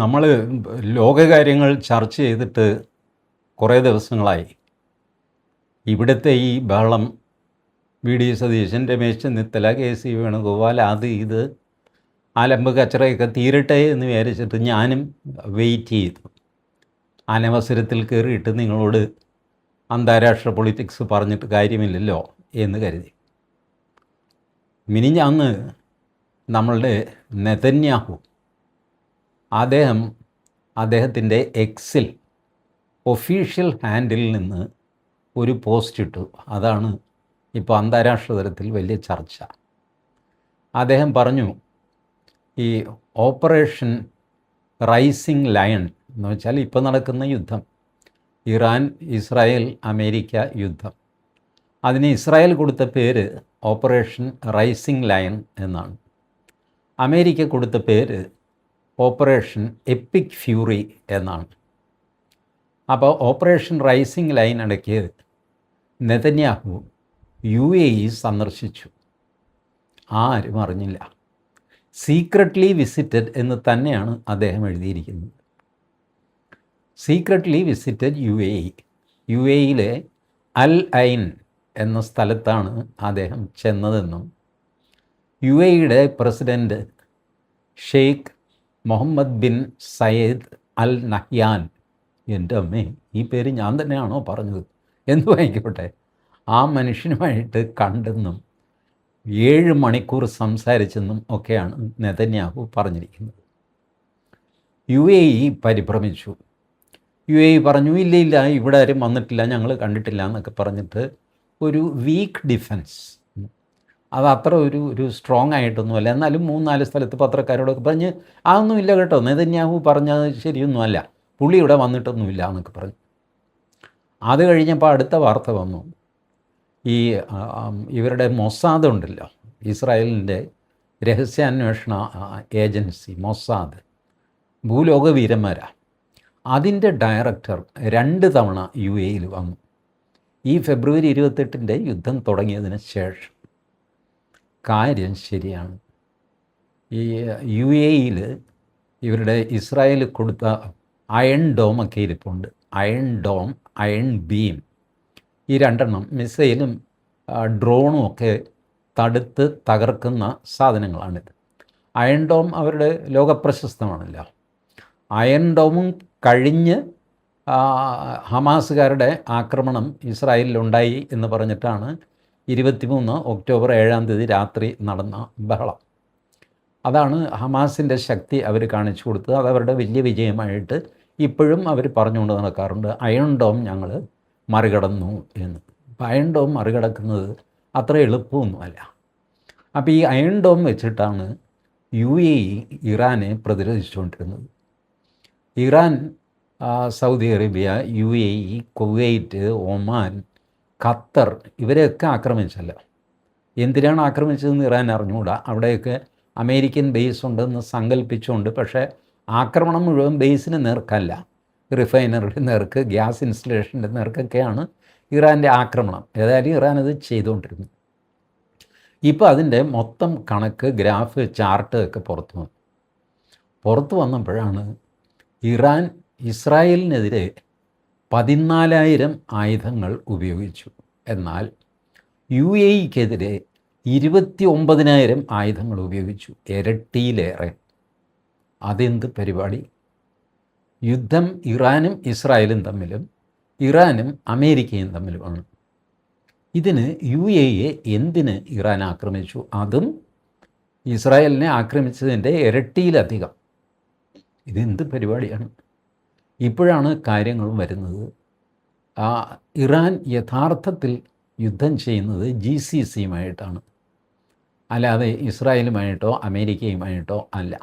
നമ്മൾ ലോകകാര്യങ്ങൾ ചർച്ച ചെയ്തിട്ട് കുറേ ദിവസങ്ങളായി. ഇവിടുത്തെ ഈ ബഹളം, വി.ഡി. സതീശൻ, രമേശ് ചെന്നിത്തല, കെ.സി. വേണുഗോപാൽ, അത് ഇത് അലമ്പ് കച്ചറയൊക്കെ തീരട്ടെ എന്ന് വിചാരിച്ചിട്ട് ഞാനും വെയിറ്റ് ചെയ്തു. അനവസരത്തിൽ കയറിയിട്ട് നിങ്ങളോട് അന്താരാഷ്ട്ര പൊളിറ്റിക്സ് പറഞ്ഞിട്ട് കാര്യമില്ലല്ലോ എന്ന് കരുതി. മിനിഞ്ഞാന്ന് നമ്മളുടെ നെതന്യാഹു അദ്ദേഹത്തിൻ്റെ എക്സിൽ ഒഫീഷ്യൽ ഹാൻഡിൽ നിന്ന് ഒരു പോസ്റ്റ് ഇട്ടു. അതാണ് ഇപ്പോൾ അന്താരാഷ്ട്ര തലത്തിൽ വലിയ ചർച്ച. അദ്ദേഹം പറഞ്ഞു, ഈ ഓപ്പറേഷൻ റൈസിംഗ് ലയൺ എന്ന് വെച്ചാൽ ഇപ്പോൾ നടക്കുന്ന യുദ്ധം, ഇറാൻ ഇസ്രായേൽ അമേരിക്ക യുദ്ധം, അതിന് ഇസ്രായേൽ കൊടുത്ത പേര് ഓപ്പറേഷൻ റൈസിംഗ് ലയൺ എന്നാണ്. അമേരിക്ക കൊടുത്ത പേര് ഓപ്പറേഷൻ എപ്പിക് ഫ്യൂറി എന്നാണ്. അപ്പോൾ ഓപ്പറേഷൻ റൈസിംഗ് ലൈൻ ഇടയ്ക്ക് നെതന്യാഹു UAE സന്ദർശിച്ചു. ആരും അറിഞ്ഞില്ല. സീക്രട്ട്ലി വിസിറ്റഡ് എന്ന് തന്നെയാണ് അദ്ദേഹം എഴുതിയിരിക്കുന്നത്. സീക്രട്ട്ലി വിസിറ്റഡ് UAEയിലെ അൽ ഐൻ എന്ന സ്ഥലത്താണ് അദ്ദേഹം ചെന്നതെന്നും UAEയുടെ president Sheikh Mohamed bin Zayed Al Nahyan, എൻ്റെ അമ്മേ ഈ പേര് ഞാൻ തന്നെയാണോ പറഞ്ഞത്, എന്തു ആയിക്കോട്ടെ, ആ മനുഷ്യനുമായിട്ട് കണ്ടെന്നും 7 മണിക്കൂർ സംസാരിച്ചെന്നും ഒക്കെയാണ് നെതന്യാഹു പറഞ്ഞിരിക്കുന്നത്. UAE പരിഭ്രമിച്ചു. UAE പറഞ്ഞു, ഇല്ല ഇവിടെ ആരും വന്നിട്ടില്ല, ഞങ്ങൾ കണ്ടിട്ടില്ല എന്നൊക്കെ പറഞ്ഞിട്ട് ഒരു വീക്ക് ഡിഫൻസ്. അത് അത്ര ഒരു സ്ട്രോങ് ആയിട്ടൊന്നുമല്ല. എന്നാലും 3-4 സ്ഥലത്ത് പത്രക്കാരോടൊക്കെ പറഞ്ഞ് അതൊന്നുമില്ല കേട്ടോ, നെതന്യാഹു പറഞ്ഞത് ശരിയൊന്നുമല്ല, പുള്ളി ഇവിടെ വന്നിട്ടൊന്നുമില്ല എന്നൊക്കെ പറഞ്ഞു. അത് കഴിഞ്ഞപ്പോൾ അടുത്ത വാർത്ത വന്നു. ഈ ഇവരുടെ മൊസാദ് ഉണ്ടല്ലോ, ഇസ്രായേലിൻ്റെ രഹസ്യാന്വേഷണ ഏജൻസി മൊസാദ്, ഭൂലോക വീരന്മാരാണ്. അതിൻ്റെ ഡയറക്ടർ 2 തവണ UAEയിൽ വന്നു. ഈ ഫെബ്രുവരി 28 യുദ്ധം തുടങ്ങിയതിന് ശേഷം. കാര്യം ശരിയാണ്. ഈ UAEയിൽ ഇവരുടെ ഇസ്രായേൽ കൊടുത്ത അയൺ ഡോമൊക്കെ ഇരിപ്പുണ്ട്. അയൺ ഡോം, അയൺ ബീം, ഈ 2 മിസൈലും ഡ്രോണും ഒക്കെ തടുത്ത് തകർക്കുന്ന സാധനങ്ങളാണിത്. അയൺ ഡോം അവരുടെ ലോകപ്രശസ്തമാണല്ലോ. അയൺ ഡോമും കഴിഞ്ഞ് ഹമാസുകാരുടെ ആക്രമണം ഇസ്രായേലിലുണ്ടായി എന്ന് പറഞ്ഞിട്ടാണ് 23 ഒക്ടോബർ 7 രാത്രി നടന്ന ബഹളം. അതാണ് ഹമാസിൻ്റെ ശക്തി അവർ കാണിച്ചു കൊടുത്തത്. അതവരുടെ വലിയ വിജയമായിട്ട് ഇപ്പോഴും അവർ പറഞ്ഞുകൊണ്ട് നടക്കാറുണ്ട്, അയൺ ഡോം ഞങ്ങൾ മറികടന്നു എന്ന്. അപ്പോൾ അയൺ ഡോം മറികടക്കുന്നത് അത്ര എളുപ്പമൊന്നുമല്ല. അപ്പോൾ ഈ അയൺ ഡോം വെച്ചിട്ടാണ് UAE ഇറാനെ പ്രതിരോധിച്ചുകൊണ്ടിരുന്നത്. Iran Saudi Arabia, UAE, Kuwait, Oman, Qatar ഇവരെയൊക്കെ ആക്രമിച്ചല്ലോ. എന്തിനാണ് ആക്രമിച്ചതെന്ന് ഇറാൻ അറിഞ്ഞുകൂടാ. അവിടെയൊക്കെ അമേരിക്കൻ ബേസ് ഉണ്ടെന്ന് സങ്കല്പിച്ചുകൊണ്ട്, പക്ഷേ ആക്രമണം മുഴുവൻ ബേസിന് നേർക്കല്ല, റിഫൈനറിയുടെ നേർക്ക്, ഗ്യാസ് ഇൻസ്റ്റലേഷൻ്റെ നേർക്കൊക്കെയാണ് ഇറാൻ്റെ ആക്രമണം. ഏതായാലും ഇറാൻ അത് ചെയ്തുകൊണ്ടിരുന്നു. ഇപ്പോൾ അതിൻ്റെ മൊത്തം കണക്ക്, ഗ്രാഫ്, ചാർട്ട് ഒക്കെ പുറത്തു വന്നപ്പോഴാണ് ഇറാൻ ഇസ്രായേലിനെതിരെ 14,000 ആയുധങ്ങൾ ഉപയോഗിച്ചു. എന്നാൽ UAEക്കെതിരെ 29,000 ആയുധങ്ങൾ ഉപയോഗിച്ചു, ഇരട്ടിയിലേറെ. അതെന്ത് പരിപാടി? യുദ്ധം ഇറാനും ഇസ്രായേലും തമ്മിലും, ഇറാനും അമേരിക്കയും തമ്മിലുമാണ്. ഇതിന് UAE എന്തിന് ഇറാൻ ആക്രമിച്ചു? അതും ഇസ്രായേലിനെ ആക്രമിച്ചതിൻ്റെ ഇരട്ടിയിലധികം. ഇതെന്ത് പരിപാടിയാണ്? ഇപ്പോഴാണ് കാര്യങ്ങൾ വരുന്നത്. ഇറാൻ യഥാർത്ഥത്തിൽ യുദ്ധം ചെയ്യുന്നത് GCCയുമായിട്ടാണ്, അല്ലാതെ ഇസ്രായേലുമായിട്ടോ അമേരിക്കയുമായിട്ടോ അല്ല.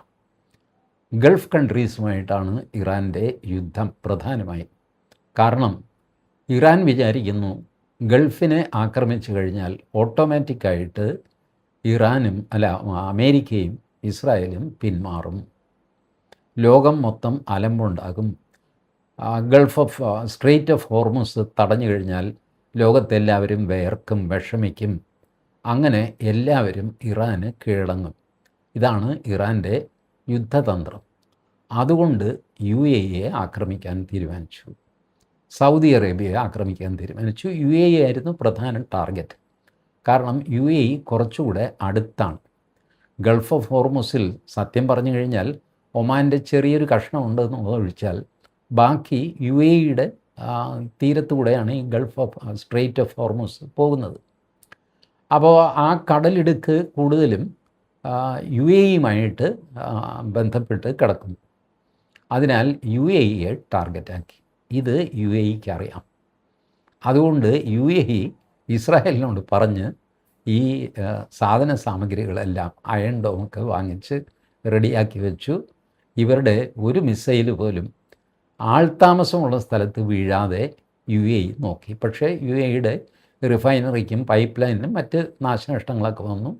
ഗൾഫ് കൺട്രീസുമായിട്ടാണ് ഇറാൻ്റെ യുദ്ധം പ്രധാനമായും. കാരണം ഇറാൻ വിചാരിക്കുന്നു, ഗൾഫിനെ ആക്രമിച്ചു കഴിഞ്ഞാൽ ഓട്ടോമാറ്റിക്കായിട്ട് അമേരിക്കയും ഇസ്രായേലും പിന്മാറും, ലോകം മൊത്തം അലമ്പുണ്ടാകും. സ്ട്രെയിറ്റ് ഓഫ് ഹോർമുസ് തടഞ്ഞു കഴിഞ്ഞാൽ ലോകത്തെല്ലാവരും വിയർക്കും, വിഷമിക്കും. അങ്ങനെ എല്ലാവരും ഇറാന് കീഴടങ്ങും. ഇതാണ് ഇറാൻ്റെ യുദ്ധതന്ത്രം. അതുകൊണ്ട് UAE ആക്രമിക്കാൻ തീരുമാനിച്ചു. സൗദി അറേബ്യയെ ആക്രമിക്കാൻ തീരുമാനിച്ചു. UAE ആയിരുന്നു പ്രധാന ടാർഗറ്റ്. കാരണം UAE കുറച്ചുകൂടെ അടുത്താണ്. ഗൾഫ് ഓഫ് ഹോർമുസിൽ സത്യം പറഞ്ഞു കഴിഞ്ഞാൽ ഒമാൻ്റെ ചെറിയൊരു കഷ്ണം ഉണ്ടെന്ന് ഒഴിച്ചാൽ ബാക്കി UAEയുടെ തീരത്തുകൂടെയാണ് ഈ Gulf of straight of Hormuz പോകുന്നത്. അപ്പോൾ ആ കടലിടുക്ക് കൂടുതലും UAEയുമായിട്ട് ബന്ധപ്പെട്ട് കിടക്കുന്നു. അതിനാൽ UAEയെ ടാർഗറ്റാക്കി. ഇത് UAEക്ക് അറിയാം. അതുകൊണ്ട് UAE ഇസ്രായേലിനോട് പറഞ്ഞ് ഈ സാധന സാമഗ്രികളെല്ലാം അയൺ ഡോമൊക്കെ വാങ്ങിച്ച് റെഡിയാക്കി വെച്ചു. ഇവരുടെ ഒരു മിസൈൽ പോലും ആൾതാമസമുള്ള സ്ഥലത്ത് വീഴാതെ UAE നോക്കി. പക്ഷേ UAEയുടെ റിഫൈനറിക്കും പൈപ്പ് ലൈനിനും മറ്റ് നാശനഷ്ടങ്ങളൊക്കെ വന്നു.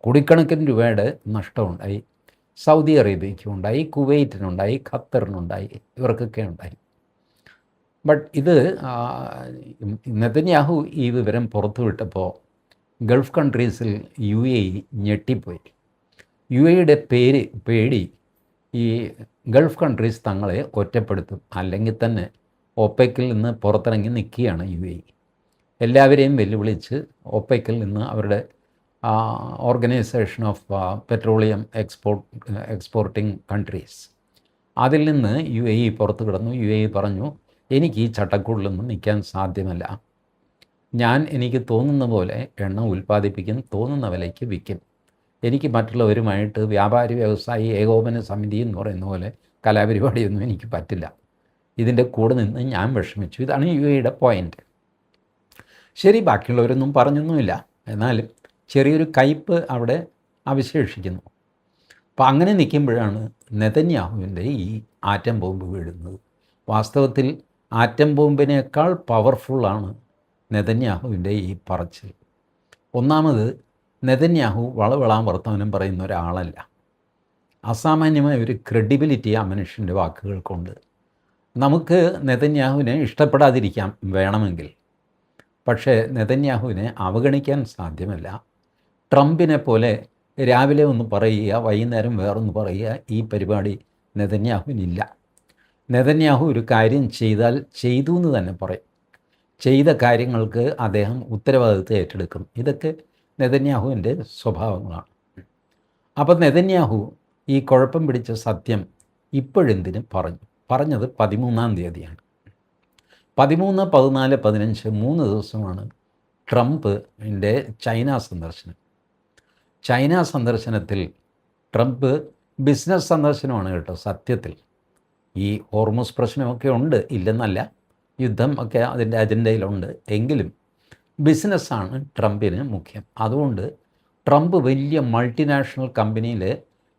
കോടിക്കണക്കിന് രൂപയുടെ നഷ്ടമുണ്ടായി. സൗദി അറേബ്യയ്ക്കും ഉണ്ടായി, കുവൈറ്റിനുണ്ടായി, ഖത്തറിനുണ്ടായി, ഇവർക്കൊക്കെ ഉണ്ടായി. ബട്ട് ഇത് നെതന്യാഹു ഈ വിവരം പുറത്തുവിട്ടപ്പോൾ ഗൾഫ് കൺട്രീസിൽ UAE ഞെട്ടിപ്പോയി. UAEയുടെ പേടി ഈ ഗൾഫ് കൺട്രീസ് തങ്ങളെ ഒറ്റപ്പെടുത്തും, അല്ലെങ്കിൽ തന്നെ OPECൽ നിന്ന് പുറത്തിറങ്ങി നിൽക്കുകയാണ് UAE. എല്ലാവരെയും വെല്ലുവിളിച്ച് OPECൽ നിന്ന് അവരുടെ organisation of petroleum exporting countries അതിൽ നിന്ന് UAE പുറത്തു കിടന്നു. UAE പറഞ്ഞു, എനിക്ക് ഈ ചട്ടക്കൂടിലൊന്നും നിൽക്കാൻ സാധ്യമല്ല. എനിക്ക് തോന്നുന്ന പോലെ എണ്ണ ഉൽപ്പാദിപ്പിക്കും, തോന്നുന്ന വിലയ്ക്ക് വിൽക്കും. എനിക്ക് മറ്റുള്ളവരുമായിട്ട് വ്യാപാരി വ്യവസായി ഏകോപന സമിതി എന്ന് പറയുന്ന പോലെ കലാപരിപാടിയൊന്നും എനിക്ക് പറ്റില്ല. ഇതിൻ്റെ കൂടെ നിന്ന് ഞാൻ വിഷമിച്ചു. ഇതാണ് UAEയുടെ പോയിൻ്റ്. ശരി, ബാക്കിയുള്ളവരൊന്നും പറഞ്ഞൊന്നുമില്ല, എന്നാലും ചെറിയൊരു കയ്പ് അവിടെ അവശേഷിക്കുന്നു. അപ്പോൾ അങ്ങനെ നിൽക്കുമ്പോഴാണ് നെതന്യാഹുവിൻ്റെ ഈ ആറ്റം ബോംബ് വീഴുന്നത്. വാസ്തവത്തിൽ ആറ്റം ബോംബിനേക്കാൾ പവർഫുള്ളാണ് നെതന്യാഹുവിൻ്റെ ഈ പറച്ചിൽ. ഒന്നാമത്, നെതന്യാഹു വളവളാൻ വർത്തമാനം പറയുന്ന ഒരാളല്ല. അസാമാന്യമായ ഒരു ക്രെഡിബിലിറ്റി ആ മനുഷ്യൻ്റെ വാക്കുകൾക്കുണ്ട്. നമുക്ക് നെതന്യാഹുവിനെ ഇഷ്ടപ്പെടാതിരിക്കാം വേണമെങ്കിൽ, പക്ഷേ നെതന്യാഹുവിനെ അവഗണിക്കാൻ സാധ്യമല്ല. ട്രംപിനെ പോലെ രാവിലെ ഒന്ന് പറയുക, വൈകുന്നേരം വേറൊന്ന് പറയുക, ഈ പരിപാടി നെതന്യാഹുവിനില്ല. നെതന്യാഹു ഒരു കാര്യം ചെയ്താൽ ചെയ്തു എന്ന് തന്നെ പറയും. ചെയ്ത കാര്യങ്ങൾക്ക് അദ്ദേഹം ഉത്തരവാദിത്വം ഏറ്റെടുക്കും. ഇതൊക്കെ നെതന്യാഹുവിൻ്റെ സ്വഭാവങ്ങളാണ്. അപ്പം നെതന്യാഹു ഈ കുഴപ്പം പിടിച്ച സത്യം ഇപ്പോഴെന്തിനും പറഞ്ഞത് 13-ാം തീയതിയാണ്. 13, 14, 15 3 ദിവസമാണ് ട്രംപിൻ്റെ ചൈന സന്ദർശനം. ചൈന സന്ദർശനത്തിൽ ട്രംപ് ബിസിനസ് സന്ദർശനമാണ് കേട്ടോ. സത്യത്തിൽ ഈ ഹോർമുസ് പ്രശ്നമൊക്കെ ഉണ്ട്, ഇല്ലെന്നല്ല, യുദ്ധം ഒക്കെ അതിൻ്റെ അജണ്ടയിലുണ്ട്. എങ്കിലും ബിസിനസ്സാണ് ട്രംപിന് മുഖ്യം. അതുകൊണ്ട് ട്രംപ് വലിയ മൾട്ടിനാഷണൽ കമ്പനിയിലെ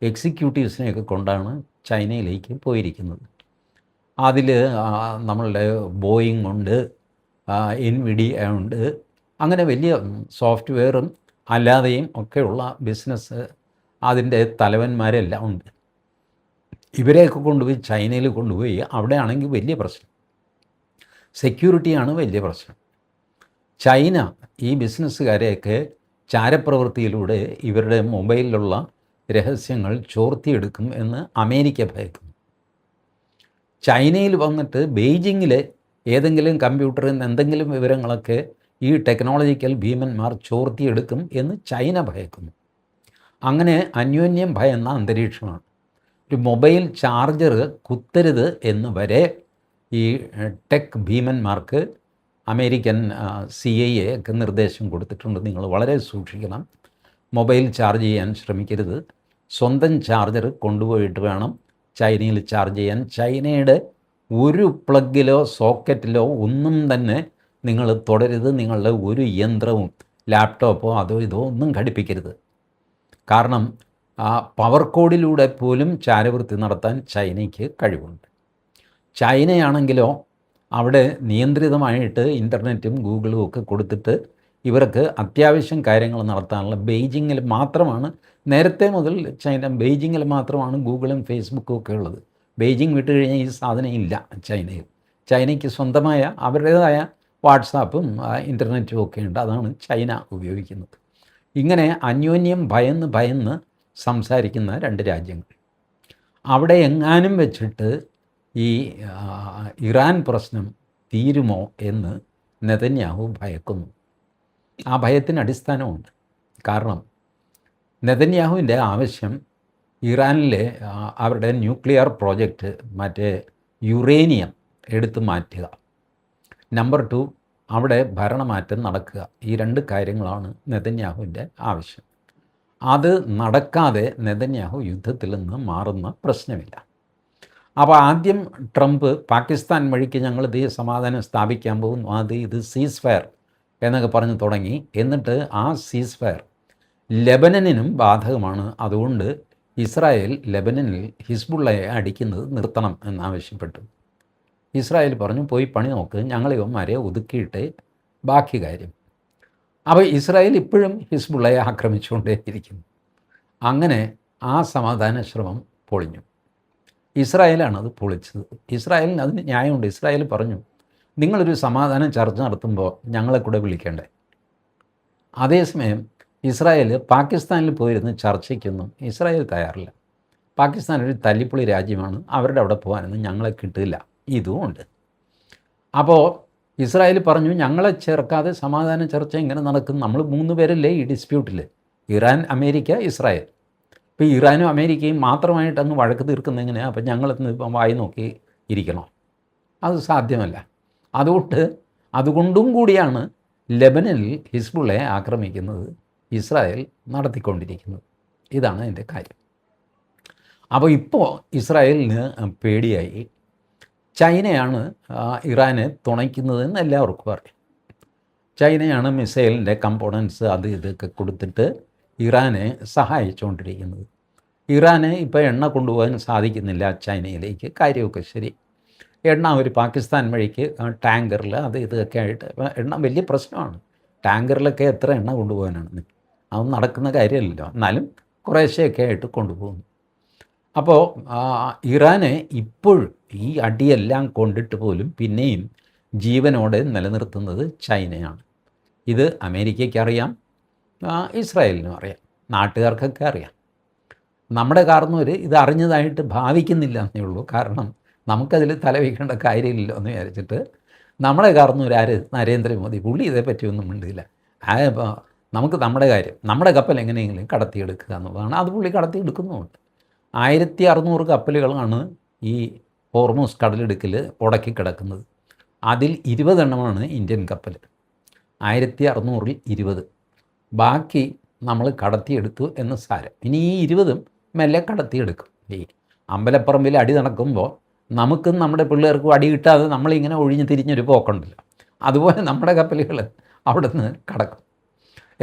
എക്സിക്യൂട്ടീവ്സിനെയൊക്കെ കൊണ്ടാണ് ചൈനയിലേക്ക് പോയിരിക്കുന്നത്. അതിൽ നമ്മളുടെ ബോയിങ് ഉണ്ട്, എൻവിഡിയ ഉണ്ട്, അങ്ങനെ വലിയ സോഫ്റ്റ്വെയറും അല്ലാതെയും ഒക്കെയുള്ള ബിസിനസ് അതിൻ്റെ തലവന്മാരെല്ലാം ഉണ്ട്. ഇവരെയൊക്കെ കൊണ്ടുപോയി ചൈനയിൽ കൊണ്ടുപോയി അവിടെയാണെങ്കിൽ വലിയ പ്രശ്നം, സെക്യൂരിറ്റിയാണ് വലിയ പ്രശ്നം. ചൈന ഈ ബിസിനസ്സുകാരെയൊക്കെ ചാരപ്രവൃത്തിയിലൂടെ ഇവരുടെ മൊബൈലിലുള്ള രഹസ്യങ്ങൾ ചോർത്തിയെടുക്കും എന്ന് അമേരിക്ക ഭയക്കുന്നു. ചൈനയിൽ വന്നിട്ട് ബെയ്ജിങ്ങിലെ ഏതെങ്കിലും കമ്പ്യൂട്ടറിൽ നിന്ന് എന്തെങ്കിലും വിവരങ്ങളൊക്കെ ഈ ടെക്നോളജിക്കൽ ഭീമന്മാർ ചോർത്തിയെടുക്കും എന്ന് ചൈന ഭയക്കുന്നു. അങ്ങനെ അന്യോന്യം ഭയന്ന അന്തരീക്ഷമാണ്. ഒരു മൊബൈൽ ചാർജർ കുത്തരുത് എന്ന് വരെ ഈ ടെക് ഭീമന്മാർക്ക് അമേരിക്കൻ CIA ഒക്കെ നിർദ്ദേശം കൊടുത്തിട്ടുണ്ട്. നിങ്ങൾ വളരെ സൂക്ഷിക്കണം, മൊബൈൽ ചാർജ് ചെയ്യാൻ ശ്രമിക്കരുത്, സ്വന്തം ചാർജർ കൊണ്ടുപോയിട്ട് വേണം ചൈനയിൽ ചാർജ് ചെയ്യാൻ. ചൈനയുടെ ഒരു പ്ലഗിലോ സോക്കറ്റിലോ ഒന്നും തന്നെ നിങ്ങൾ തുടരുത്. നിങ്ങളുടെ ഒരു യന്ത്രവും ലാപ്ടോപ്പോ അതോ ഇതോ ഒന്നും ഘടിപ്പിക്കരുത്. കാരണം പവർ കോഡിലൂടെ പോലും ചാരവൃത്തി നടത്താൻ ചൈനയ്ക്ക് കഴിവുണ്ട്. ചൈനയാണെങ്കിലോ അവിടെ നിയന്ത്രിതമായിട്ട് ഇൻ്റർനെറ്റും ഗൂഗിളും ഒക്കെ കൊടുത്തിട്ട് ഇവർക്ക് അത്യാവശ്യം കാര്യങ്ങൾ നടത്താനുള്ള ബെയ്ജിങ്ങിൽ മാത്രമാണ്, നേരത്തെ മുതൽ ബെയ്ജിങ്ങിൽ മാത്രമാണ് ഗൂഗിളും ഫേസ്ബുക്കും ഒക്കെ ഉള്ളത്. ബെയ്ജിങ് വിട്ട് കഴിഞ്ഞാൽ ഈ സാധനം ഇല്ല ചൈനയിൽ. ചൈനയ്ക്ക് സ്വന്തമായ അവരുടേതായ വാട്സാപ്പും ഇൻ്റർനെറ്റും ഒക്കെ ഉണ്ട്. അതാണ് ചൈന ഉപയോഗിക്കുന്നത്. ഇങ്ങനെ അന്യോന്യം ഭയന്ന് സംസാരിക്കുന്ന രണ്ട് രാജ്യങ്ങൾ. അവിടെ എങ്ങാനും വെച്ചിട്ട് ഈ ഇറാൻ പ്രശ്നം തീരുമോ എന്ന് നെതന്യാഹു ഭയക്കുന്നു. ആ ഭയത്തിന് അടിസ്ഥാനമുണ്ട്. കാരണം നെതന്യാഹുവിൻ്റെ ആവശ്യം ഇറാനിലെ അവരുടെ ന്യൂക്ലിയർ പ്രോജക്റ്റ് മറ്റേ യുറേനിയം എടുത്തു മാറ്റുക. നമ്പർ 2, അവിടെ ഭരണമാറ്റം നടക്കുക. ഈ 2 കാര്യങ്ങളാണ് നെതന്യാഹുവിൻ്റെ ആവശ്യം. അത് നടക്കാതെ നെതന്യാഹു യുദ്ധത്തിൽ നിന്ന് മാറുന്ന പ്രശ്നമില്ല. അപ്പോൾ ആദ്യം ട്രംപ് പാകിസ്ഥാൻ വഴിക്ക് ഞങ്ങളിത് സമാധാനം സ്ഥാപിക്കാൻ പോകുന്നു, ഇത് സീസ് ഫയർ എന്നൊക്കെ പറഞ്ഞ് തുടങ്ങി. എന്നിട്ട് ആ സീസ് ഫയർ ലെബനനും ബാധകമാണ്. അതുകൊണ്ട് ഇസ്രായേൽ ലെബനനിൽ ഹിസ്ബുള്ളയെ അടിക്കുന്നത് നിർത്തണം എന്നാവശ്യപ്പെട്ടു. ഇസ്രായേൽ പറഞ്ഞു, പോയി പണി നോക്ക്, ഞങ്ങൾ ഇവന്മാരെ ഒതുക്കിയിട്ട് ബാക്കി കാര്യം. അപ്പോൾ ഇസ്രായേൽ ഇപ്പോഴും ഹിസ്ബുള്ളയെ ആക്രമിച്ചുകൊണ്ടേയിരിക്കുന്നു. അങ്ങനെ ആ സമാധാന ശ്രമം പൊളിഞ്ഞു. ഇസ്രായേലാണ് അത് പൊളിച്ചത്. ഇസ്രായേലിന് അതിന് ന്യായമുണ്ട്. ഇസ്രായേൽ പറഞ്ഞു, നിങ്ങളൊരു സമാധാന ചർച്ച നടത്തുമ്പോൾ ഞങ്ങളെ കൂടെ വിളിക്കണ്ടേ. അതേസമയം ഇസ്രായേൽ പാകിസ്ഥാനിൽ പോയിരുന്ന് ചർച്ചയ്ക്കൊന്നും ഇസ്രായേൽ തയ്യാറില്ല. പാകിസ്ഥാൻ ഒരു തല്ലിപ്പൊളി രാജ്യമാണ്, അവരുടെ അവിടെ പോകാനൊന്നും ഞങ്ങളെ കിട്ടില്ല. ഇതുമുണ്ട്. അപ്പോൾ ഇസ്രായേൽ പറഞ്ഞു, ഞങ്ങളെ ചേർക്കാതെ സമാധാന ചർച്ച എങ്ങനെ നടക്കും? നമ്മൾ 3 പേരല്ലേ ഈ ഡിസ്പ്യൂട്ടിൽ, ഇറാൻ, അമേരിക്ക, ഇസ്രായേൽ. ഇപ്പോൾ ഇറാനും അമേരിക്കയും മാത്രമായിട്ട് അങ്ങ് വഴക്ക് തീർക്കുന്നത് എങ്ങനെയാണ്? അപ്പം ഞങ്ങളിന്ന് ഇപ്പം വായി നോക്കി ഇരിക്കണോ? അത് സാധ്യമല്ല. അതുകൊണ്ടും കൂടിയാണ് ലെബനനിൽ ഹിസ്ബുള്ളയെ ആക്രമിക്കുന്നത് ഇസ്രായേൽ നടത്തിക്കൊണ്ടിരിക്കുന്നത്. ഇതാണ് അതിൻ്റെ കാര്യം. അപ്പോൾ ഇപ്പോൾ ഇസ്രായേലിന് പേടിയായി. ചൈനയാണ് ഇറാനെ തുണയ്ക്കുന്നതെന്ന് എല്ലാവർക്കും അറിയാം. ചൈനയാണ് മിസൈലിൻ്റെ കമ്പോണൻസ് അത് ഇതൊക്കെ കൊടുത്തിട്ട് ഇറാനെ സഹായിച്ചുകൊണ്ടിരിക്കുന്നത്. ഇറാന് ഇപ്പോൾ എണ്ണ കൊണ്ടുപോകാൻ സാധിക്കുന്നില്ല ചൈനയിലേക്ക്. കാര്യമൊക്കെ ശരി, എണ്ണ ഒരു പാകിസ്ഥാൻ വഴിക്ക് ടാങ്കറിൽ അത് ഇതൊക്കെ ആയിട്ട് എണ്ണ വലിയ പ്രശ്നമാണ്. ടാങ്കറിലൊക്കെ എത്ര എണ്ണ കൊണ്ടുപോകാനാണ്? അതൊന്നും നടക്കുന്ന കാര്യമല്ലല്ലോ. എന്നാലും കുറേശ്ശെയൊക്കെ ആയിട്ട് കൊണ്ടുപോകുന്നു. അപ്പോൾ ഇറാനെ ഇപ്പോഴും ഈ അടിയെല്ലാം കൊണ്ടിട്ട് പോലും പിന്നെയും ജീവനോടെ നിലനിർത്തുന്നത് ചൈനയാണ്. ഇത് അമേരിക്കയ്ക്കറിയാം, ഇസ്രായേലിനും അറിയാം, നാട്ടുകാർക്കൊക്കെ അറിയാം. നമ്മുടെ കാരണവർ ഇത് അറിഞ്ഞതായിട്ട് ഭാവിക്കുന്നില്ല എന്നേ ഉള്ളൂ. കാരണം നമുക്കതിൽ തലവയ്ക്കേണ്ട കാര്യമില്ലല്ലോ എന്ന് വിചാരിച്ചിട്ട് നമ്മുടെ കാരണവർ നരേന്ദ്രമോദി, പുള്ളി ഇതേപ്പറ്റിയൊന്നും മിണ്ടില്ല. നമുക്ക് നമ്മുടെ കാര്യം, നമ്മുടെ കപ്പൽ എങ്ങനെയെങ്കിലും കടത്തിയെടുക്കുക എന്നുള്ളതാണ്. അത് പുള്ളി കടത്തിയെടുക്കുന്നുമുണ്ട്. 1600 കപ്പലുകളാണ് ഈ ഹോർമൂസ് കടലിടുക്കിൽ ഉടക്കി കിടക്കുന്നത്. അതിൽ 20 എണ്ണമാണ് ഇന്ത്യൻ കപ്പൽ. 1600-ൽ 20. ബാക്കി നമ്മൾ കടത്തിയെടുത്തു എന്ന് സാരം. ഇനി ഈ 20ഉം മെല്ലെ കടത്തിയെടുക്കും. ഈ അമ്പലപ്പറമ്പിൽ അടി നടക്കുമ്പോൾ നമുക്കും നമ്മുടെ പിള്ളേർക്കും അടി കിട്ടാതെ നമ്മളിങ്ങനെ ഒഴിഞ്ഞ് തിരിഞ്ഞൊരു പോക്കുണ്ടല്ലോ, അതുപോലെ നമ്മുടെ കപ്പലുകൾ അവിടെ നിന്ന് കടക്കും.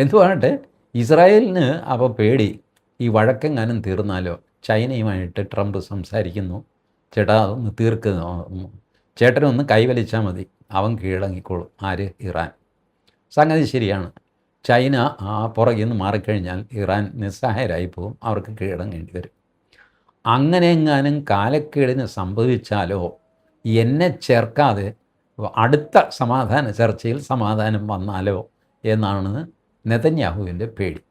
എന്തുവാകട്ടെ, ഇസ്രായേലിന് അപ്പോൾ പേടി, ഈ വഴക്കെങ്ങാനും തീർന്നാലോ. ചൈനയുമായിട്ട് ട്രംപ് സംസാരിക്കുന്നു, ചേട്ടാ അതൊന്ന് തീർക്കുന്നു, ചേട്ടനൊന്ന് കൈവലിച്ചാൽ മതി, അവൻ കീഴടങ്ങിക്കോളും. ആര്? ഇറാൻ. സംഗതി ശരിയാണ്. ചൈന പുറകിൽ നിന്ന് മാറിക്കഴിഞ്ഞാൽ ഇറാൻ നിസ്സഹായരായി പോകും, അവർക്ക് കീഴടങ്ങേണ്ടി വരും. അങ്ങനെ എങ്ങാനും കാലക്കേടിന് സംഭവിച്ചാലോ, എന്നെ ചേർക്കാതെ അടുത്ത സമാധാന ചർച്ചയിൽ സമാധാനം വന്നാലോ എന്നാണ് നെതന്യാഹുവിൻ്റെ പേടി.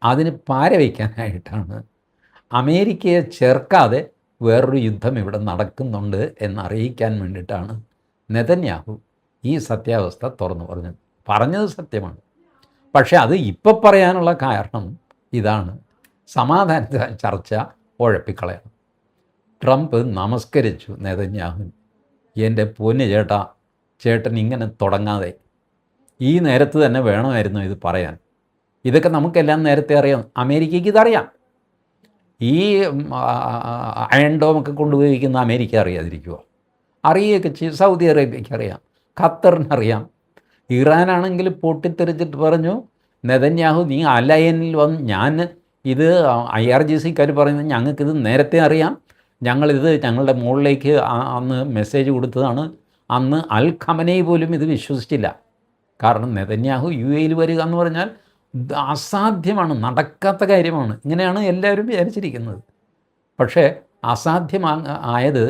അതിന് പാരവയ്ക്കാനായിട്ടാണ് അമേരിക്കയെ ചേർക്കാതെ വേറൊരു യുദ്ധം ഇവിടെ നടക്കുന്നുണ്ട് എന്നറിയിക്കാൻ വേണ്ടിയിട്ടാണ് നെതന്യാഹു ഈ സത്യാവസ്ഥ തുറന്നു പറഞ്ഞത് സത്യമാണ്. പക്ഷേ അത് ഇപ്പോൾ പറയാനുള്ള കാരണം ഇതാണ്, സമാധാന ചർച്ച ഉഴപ്പിക്കളയണം. ട്രംപ് നമസ്കരിച്ചു നെതന്യാഹുവിന്. എൻ്റെ പൊന്ന് ചേട്ടാ, ചേട്ടൻ ഇങ്ങനെ തുടങ്ങാതെ, ഈ നേരത്ത് തന്നെ വേണമായിരുന്നു ഇത് പറയാൻ. ഇതൊക്കെ നമുക്കെല്ലാം നേരത്തെ അറിയാം. അമേരിക്കയ്ക്ക് ഇതറിയാം. ഈ അയൺ ഡോമൊക്കെ കൊണ്ടുപോയിരിക്കുന്ന അമേരിക്ക അറിയാതിരിക്കുമോ? അറിയുകയൊക്കെ ചെയ്യും. സൗദി അറേബ്യയ്ക്ക് അറിയാം, ഖത്തറിനറിയാം. ഇറാനാണെങ്കിൽ പൊട്ടിത്തെറിച്ചിട്ട് പറഞ്ഞു, നെതന്യാഹു നീ അലയനിൽ വന്ന്, ഞാൻ ഇത് IRGCക്കാർ പറയുന്നത് ഞങ്ങൾക്കിത് നേരത്തെ അറിയാം, ഞങ്ങളിത് ഞങ്ങളുടെ മുകളിലേക്ക് അന്ന് മെസ്സേജ് കൊടുത്തതാണ്. അന്ന് അൽ ഖമനൈ പോലും ഇത് വിശ്വസിച്ചില്ല. കാരണം നെതന്യാഹു UAE വരിക എന്ന് പറഞ്ഞാൽ അസാധ്യമാണ്, നടക്കാത്ത കാര്യമാണ്. ഇങ്ങനെയാണ് എല്ലാവരും വിചാരിച്ചിരിക്കുന്നത്. പക്ഷേ ആയത്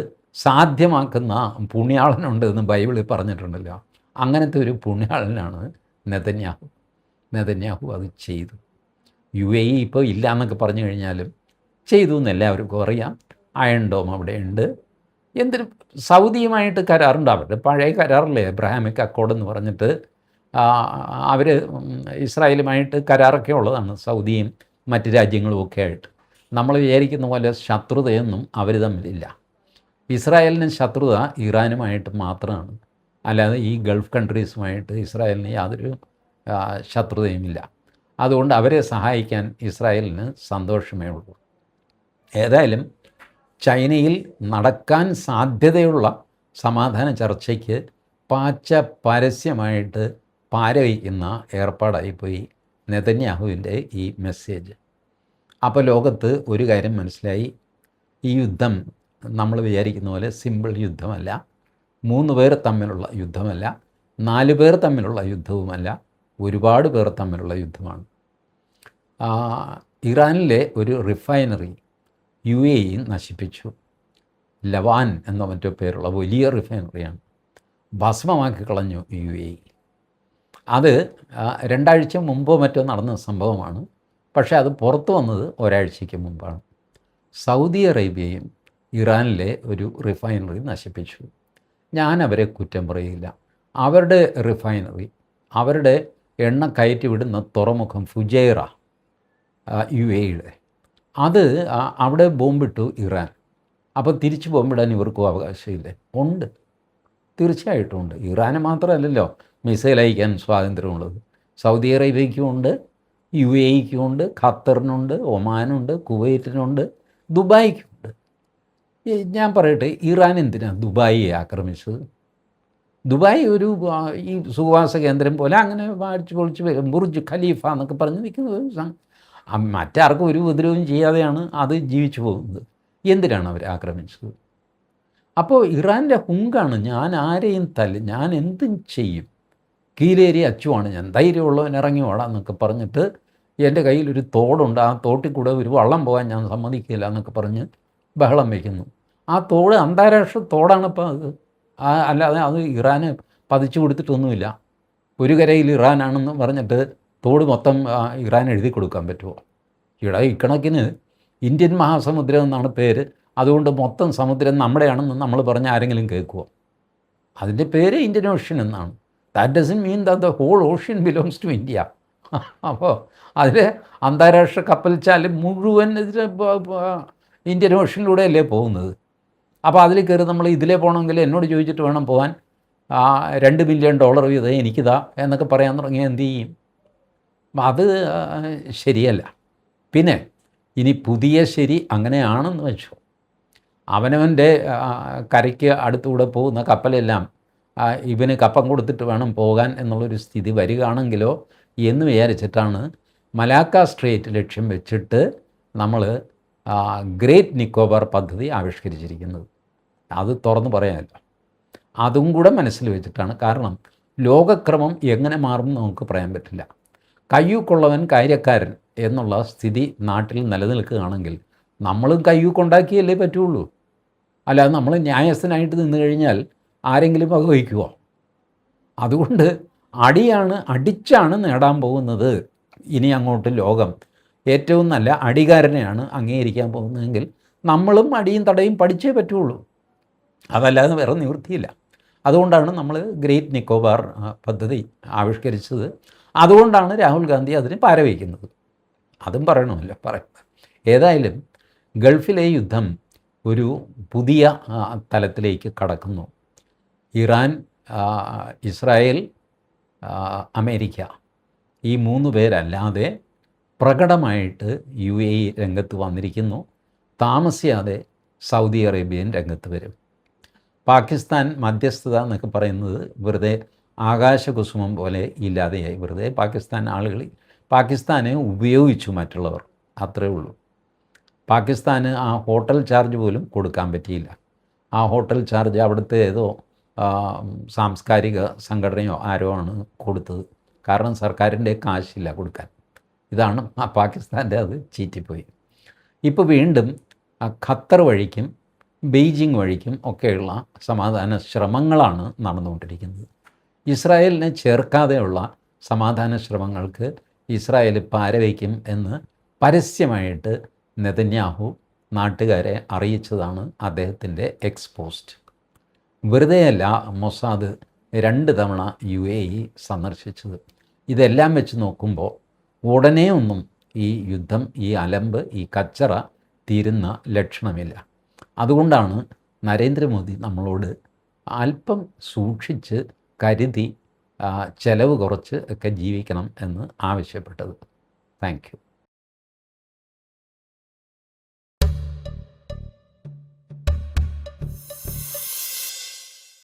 സാധ്യമാക്കുന്ന പുണ്യാളനുണ്ട് എന്ന് ബൈബിളിൽ പറഞ്ഞിട്ടുണ്ടല്ലോ. അങ്ങനത്തെ ഒരു പുണ്യാളനാണ് നെതന്യാഹു അത് ചെയ്തു. UAE ഇപ്പോൾ ഇല്ല എന്നൊക്കെ പറഞ്ഞു കഴിഞ്ഞാലും ചെയ്തു എന്ന് എല്ലാവർക്കും അറിയാം. അയൺ ഡോം അവിടെയുണ്ട്. എന്തിനും സൗദിയുമായിട്ട് കരാറുണ്ട്. അവരുടെ പഴയ കരാറില്ലേ എബ്രഹാമിക് അക്കോർഡ് എന്ന് പറഞ്ഞിട്ട് അവർ ഇസ്രായേലുമായിട്ട് കരാറൊക്കെ ഉള്ളതാണ്, സൗദിയും മറ്റ് രാജ്യങ്ങളും ഒക്കെ ആയിട്ട്. നമ്മൾ വിചാരിക്കുന്ന പോലെ ശത്രുതയൊന്നും അവർ തമ്മിലില്ല. ഇസ്രായേലിന് ശത്രുത ഇറാനുമായിട്ട് മാത്രമാണ്, അല്ലാതെ ഈ ഗൾഫ് കൺട്രീസുമായിട്ട് ഇസ്രായേലിന് യാതൊരു ശത്രുതയുമില്ല. അതുകൊണ്ട് അവരെ സഹായിക്കാൻ ഇസ്രായേലിന് സന്തോഷമേ ഉള്ളൂ. ഏതായാലും ചൈനയിൽ നടക്കാൻ സാധ്യതയുള്ള സമാധാന ചർച്ചയ്ക്ക് പരസ്യമായിട്ട് പാരവയ്ക്കുന്ന ഏർപ്പാടായിപ്പോയി നെതന്യാഹുവിൻ്റെ ഈ മെസ്സേജ്. അപ്പോൾ ലോകത്ത് ഒരു കാര്യം മനസ്സിലായി, ഈ യുദ്ധം നമ്മൾ വിചാരിക്കുന്ന പോലെ സിമ്പിൾ യുദ്ധമല്ല, 3 പേർ തമ്മിലുള്ള യുദ്ധമല്ല, 4 പേർ തമ്മിലുള്ള യുദ്ധവുമല്ല, ഒരുപാട് പേർ തമ്മിലുള്ള യുദ്ധമാണ്. ഇറാനിലെ ഒരു റിഫൈനറി UAE നശിപ്പിച്ചു. ലവാൻ എന്ന മറ്റോ പേരുള്ള വലിയ റിഫൈനറിയാണ്, ഭസ്മമാക്കി കളഞ്ഞു UAE. അത് 2 ആഴ്ച മുമ്പോ മറ്റോ നടന്ന സംഭവമാണ്. പക്ഷേ അത് പുറത്തു വന്നത് ഒരാഴ്ചയ്ക്ക് മുമ്പാണ്. സൗദി അറേബ്യയും ഇറാനിലെ ഒരു റിഫൈനറി നശിപ്പിച്ചു. ഞാൻ അവരെ കുറ്റം പറയില്ല. അവരുടെ റിഫൈനറി, അവരുടെ എണ്ണ കയറ്റി വിടുന്ന തുറമുഖം ഫുജൈറ UAEയുടെ, അത് അവിടെ ബോംബിട്ടു ഇറാൻ. അപ്പോൾ തിരിച്ച് ബോംബിടാൻ ഇവർക്കും അവകാശമില്ലേ? ഉണ്ട്, തീർച്ചയായിട്ടും ഉണ്ട്. ഇറാന് മാത്രമല്ലല്ലോ മിസൈൽ അയക്കാൻ സ്വാതന്ത്ര്യമുള്ളത്. സൗദി അറേബ്യയ്ക്കും ഉണ്ട്, UAEക്കും ഉണ്ട്, ഖത്തറിനുണ്ട്, ഒമാനുണ്ട്, കുവൈറ്റിനുണ്ട്, ദുബായിക്കുണ്ട്. ഞാൻ പറയട്ടെ, ഇറാൻ എന്തിനാണ് ദുബായിയെ ആക്രമിച്ചത്? ദുബായ് ഒരു ഈ സുഖവാസ കേന്ദ്രം പോലെ അങ്ങനെ വാടിച്ച് പൊളിച്ച് ബുർജ് ഖലീഫ എന്നൊക്കെ പറഞ്ഞ് നിൽക്കുന്നത്. മറ്റാർക്കും ഒരു ഉപദ്രവവും ചെയ്യാതെയാണ് അത് ജീവിച്ചു പോകുന്നത്. എന്തിനാണ് അവർ ആക്രമിച്ചത്? അപ്പോൾ ഇറാൻ്റെ ഹുങ്കാണ്, ഞാൻ ആരെയും തല്ലും, ഞാൻ എന്തും ചെയ്യും, കീലേരി അച്ചുവാണ് ഞാൻ, ധൈര്യമുള്ളവൻ ഇറങ്ങി ഓടാം എന്നൊക്കെ പറഞ്ഞിട്ട് എൻ്റെ കയ്യിലൊരു തോടുണ്ട്, ആ തോട്ടിൽ കൂടെ ഒരു വള്ളം പോകാൻ ഞാൻ സമ്മതിക്കില്ല എന്നൊക്കെ പറഞ്ഞ് ബഹളം വയ്ക്കുന്നു. ആ തോട് അന്താരാഷ്ട്ര തോടാണിപ്പോൾ അത്, അല്ലാതെ അത് ഇറാന് പതിച്ചു കൊടുത്തിട്ടൊന്നുമില്ല. ഒരു കരയിൽ ഇറാനാണെന്ന് പറഞ്ഞിട്ട് തോട് മൊത്തം ഇറാൻ എഴുതി കൊടുക്കാൻ പറ്റുമോ? ഇക്കണക്കിന് ഇന്ത്യൻ മഹാസമുദ്രം എന്നാണ് പേര്, അതുകൊണ്ട് മൊത്തം സമുദ്രം നമ്മുടെയാണെന്ന് നമ്മൾ പറഞ്ഞ ആരെങ്കിലും കേൾക്കുമോ? അതിൻ്റെ പേര് ഇന്ത്യൻ ഓഷ്യൻ എന്നാണ്. That doesn't mean that the whole ocean belongs to India. അപ്പോൾ അതിൽ അന്താരാഷ്ട്ര കപ്പൽച്ചാൽ മുഴുവൻ ഇന്ത്യൻ ഓഷ്യനിലൂടെയല്ലേ പോകുന്നത്. അപ്പോൾ അതിൽ കയറി നമ്മൾ ഇതിലേ പോകണമെങ്കിൽ എന്നോട് ചോദിച്ചിട്ട് വേണം പോകാൻ, $2 മില്യൺ വീതം എനിക്കിതാ എന്നൊക്കെ പറയാൻ തുടങ്ങിയാൽ എന്തു ചെയ്യും? അത് ശരിയല്ല. പിന്നെ ഇനി പുതിയ ശരി അങ്ങനെയാണെന്ന് വെച്ചു, അവനവൻ്റെ കരയ്ക്ക് അടുത്തുകൂടെ പോകുന്ന കപ്പലെല്ലാം ഇവന് കപ്പം കൊടുത്തിട്ട് വേണം പോകാൻ എന്നുള്ളൊരു സ്ഥിതി വരികയാണെങ്കിലോ എന്ന് വിചാരിച്ചിട്ടാണ് മലാക്ക സ്ട്രേറ്റ് ലക്ഷ്യം വെച്ചിട്ട് നമ്മൾ ഗ്രേറ്റ് നിക്കോബാർ പദ്ധതി ആവിഷ്കരിച്ചിരിക്കുന്നത്. അത് തുറന്നു പറയാമല്ലോ. അതും കൂടെ മനസ്സിൽ വെച്ചിട്ടാണ്. കാരണം ലോകക്രമം എങ്ങനെ മാറും നമുക്ക് പറയാൻ പറ്റില്ല. കയ്യൂക്കുള്ളവൻ കാര്യക്കാരൻ എന്നുള്ള സ്ഥിതി നാട്ടിൽ നിലനിൽക്കുകയാണെങ്കിൽ നമ്മളും കയ്യൂക്കുണ്ടാക്കിയല്ലേ പറ്റുള്ളൂ. അല്ലാതെ നമ്മൾ ന്യായസ്ഥനായിട്ട് നിന്ന് കഴിഞ്ഞാൽ ആരെങ്കിലും വഹിക്കുമോ? അതുകൊണ്ട് അടിച്ചാണ് നേടാൻ പോകുന്നത്. ഇനി അങ്ങോട്ട് ലോകം ഏറ്റവും നല്ല അടികാരനെയാണ് അംഗീകരിക്കാൻ പോകുന്നതെങ്കിൽ നമ്മളും അടിയും തടയും പഠിച്ചേ പറ്റുള്ളൂ. അതല്ലാതെ വേറെ നിവൃത്തിയില്ല. അതുകൊണ്ടാണ് നമ്മൾ ഗ്രേറ്റ് നിക്കോബാർ പദ്ധതി ആവിഷ്കരിച്ചത്. അതുകൊണ്ടാണ് രാഹുൽ ഗാന്ധി അതിന് പാരവയ്ക്കുന്നത്. അതും പറയണമല്ലോ, ഏതായാലും ഗൾഫിലെ യുദ്ധം ഒരു പുതിയ തലത്തിലേക്ക് കടക്കുന്നു. ഇറാൻ, ഇസ്രായേൽ, അമേരിക്ക, ഈ 3 പേരല്ലാതെ പ്രകടമായിട്ട് UAE രംഗത്ത് വന്നിരിക്കുന്നു. താമസിയാതെ സൗദി അറേബ്യൻ രംഗത്ത് വരും. പാകിസ്ഥാൻ മധ്യസ്ഥത എന്നൊക്കെ പറയുന്നത് വെറുതെ ആകാശകുസുമം പോലെ ഇല്ലാതെയായി. വെറുതെ പാകിസ്ഥാനെ ഉപയോഗിച്ചു മറ്റുള്ളവർ, അത്രേ ഉള്ളൂ. പാകിസ്ഥാന് ആ ഹോട്ടൽ ചാർജ് പോലും കൊടുക്കാൻ പറ്റിയില്ല. ആ ഹോട്ടൽ ചാർജ് അവിടുത്തെ ഏതോ സാംസ്കാരിക സംഘടനയോ ആരോ ആണ് കൊടുത്തത്. കാരണം സർക്കാരിൻ്റെ കാശില്ല കൊടുക്കാൻ. ഇതാണ് പാകിസ്ഥാൻ്റെ, അത് ചീറ്റിപ്പോയി. ഇപ്പോൾ വീണ്ടും ഖത്തർ വഴിക്കും ബെയ്ജിങ് വഴിക്കും ഒക്കെയുള്ള സമാധാന ശ്രമങ്ങളാണ് നടന്നുകൊണ്ടിരിക്കുന്നത്. ഇസ്രായേലിനെ ചേർക്കാതെയുള്ള സമാധാന ശ്രമങ്ങൾക്ക് ഇസ്രായേൽ പാരവയ്ക്കും എന്ന് പരസ്യമായിട്ട് നെതന്യാഹു നാട്ടുകാരെ അറിയിച്ചതാണ് അദ്ദേഹത്തിൻ്റെ എക്സ്പോസ്റ്റ്. വെറുതെയല്ല മൊസാദ് 2 തവണ UAE സന്ദർശിച്ചത്. ഇതെല്ലാം വെച്ച് നോക്കുമ്പോൾ ഉടനെ ഒന്നും ഈ യുദ്ധം, ഈ അലമ്പ്, ഈ കച്ചറ തീരുന്ന ലക്ഷണമില്ല. അതുകൊണ്ടാണ് നരേന്ദ്രമോദി നമ്മളോട് അല്പം സൂക്ഷിച്ച് കരുതി ചെലവ് കുറച്ച് ഒക്കെ ജീവിക്കണം എന്ന് ആവശ്യപ്പെട്ടത്. Thank you.